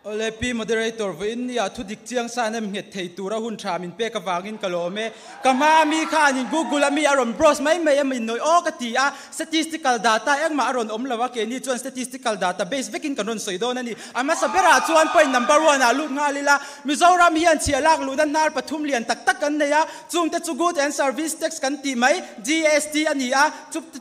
Olepi moderator vin ya thu dik chiang sanem nget thei tura hun tha min pe ka wangin kalome kama mi khan in Google ami aron bros mai mai amin noi o ka ti a statistical data eng ma aron lawa ke ni chuan statistical database vekin kanon soidon ani ama sabera chuan point number 1 a lut nga lila Mizoram hian chialak ludan nar pathum lian tak tak kan ne ya chung te chu good and service tax kan ti mai GST ani a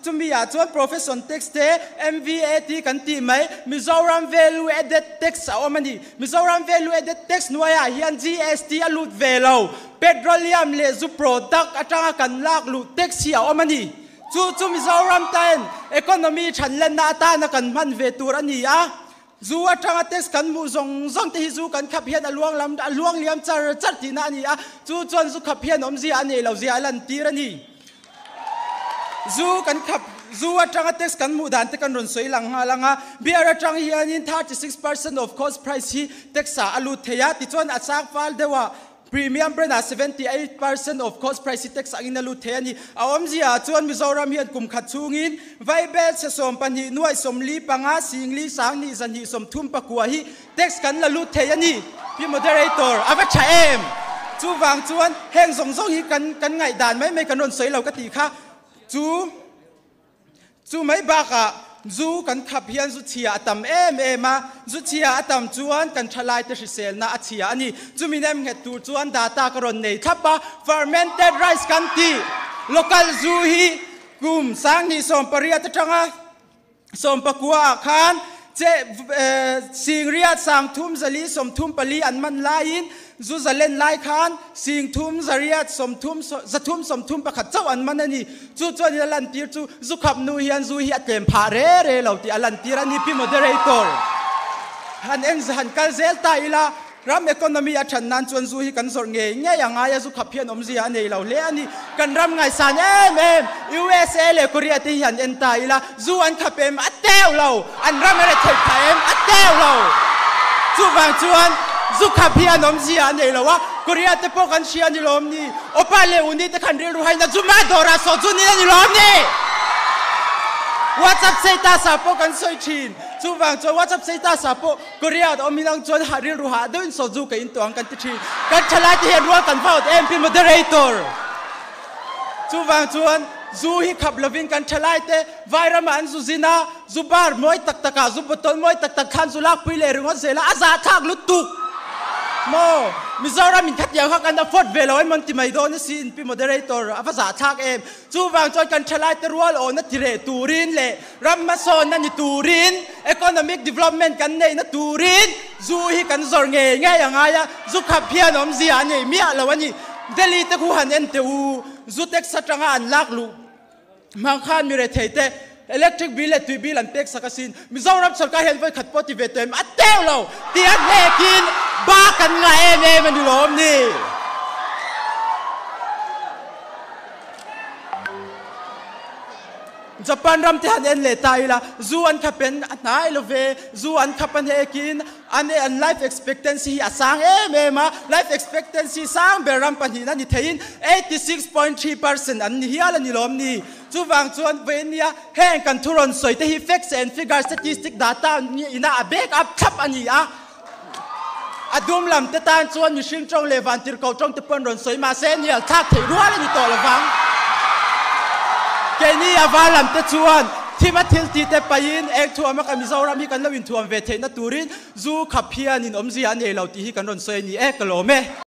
chumi ya chuan profession tax te MVAT kan ti mai Mizoram value added tax a omani Mizoram value added tax nuaya hian GST alut velo petroleum le zu product atanga kan lak lu tax hi a omani chu Mizoram ten economy thanlen na ta na kan man ve tur ani a zu atanga tax kan mu zong te hi zu kan khap hian aluang liam char ti na ani a chu chuan zu khap hian omzi ani lo zia lan tir ani zu kan khap zu atanga tax kan mu dan te kan ron soi lang ha langa biara tang hian in 36% of cost price hi tax a alu theya ti chuan achak fal dewa premium brand 78% of cost price tax angin alu theani awamzia chuan Mizoram hian kum khat chungin vaibel se som pani nuai somli panga singli sangni zanhi som thum pakua hi tax kan lalu theani pi moderator ava chaem chu wang chuan heng zong hi kan ngai dan mai kan ron soi lo ka ti kha chu mai baka zu kan khap hian zu chia atam ma zu chia atam chuan kan thalai te sel na achia ani chuminem nge tur chuan data karon nei thapa fermented rice kan ti local zu hi kum sang ni som paria ta tanga som pakua khan che singria sang thum zali som thum pali an man lain zu zalen lai khan sing thum zariat som thum pakhat chaw an manani chu chuan lan tir chu zu khap nu hian zu hi atlem pha re lo ti alan tir ani pi moderator han eng han kal zel ta ila ram economy a than nan chuan zu hi kan zor nge nge anga ya zu khaphian om zia nei lo le ani kan ram ngai san em USA le Korea te hian entai la zu an khapem ateu lo an ram re thei phaem ateu lo chu wang chuan zu khaphian om zia nei lo wa Korea te po kan sia ni lom ni opa le uni te kan ri ru hai na zu ma dora so zu ni lom ni WhatsApp say ta sapo kan soi chin chu wang cho WhatsApp say ta sapo Korea do milang chon haril ru ha doin so zu ka in tong kan ti chin kan chalai ti ruwa kan vote MP moderator chu wang chuan zu hi khap lovin kan chalai te vairam an zu zina zu bar moi tak taka zu botol moi tak tak khan zu lak pui le ringon zela aza thak lutuk mo Mizoram min khat yang kan afford veloi monti mai do ni sin pi moderator afaza thak em chu wang choi kan thalai te rual on na tire turin le ramason na ni turin economic development kan nei na turin zu hi kan zor nge nge anga ya zu khaphian om zia ni mi alawani Delhi te khu han en te u zu tek satanga an lak lu mang khan mi re theite electric bill le tui bill an tek sakasin Mizoram sarkar hen voi khat poti ve tem ateu lo tian lekin ba kan nga em ani lom ni Japan ram te han en le tai la zu an khapen anai lo ve zu an khapan hekin an life expectancy asang ma life expectancy sang beram pani na ni thein 86.3% an hial ani lom ni chu wang chuan venia heng kan thuron soi te hi facts and figure statistic data ni ina a back up thap ani a adum lam te tan chuan mi hring tong le van tir ko tong te pon ron soi ma se ni al thak thei rual ani to lawang ke ni avalam te chuan thima thil ti te pain ek thuama ka Mizoram hi kan lo in thuam ve theina turin zu khaphian in omzia nei lo ti hi kan ron soi ni ek lo me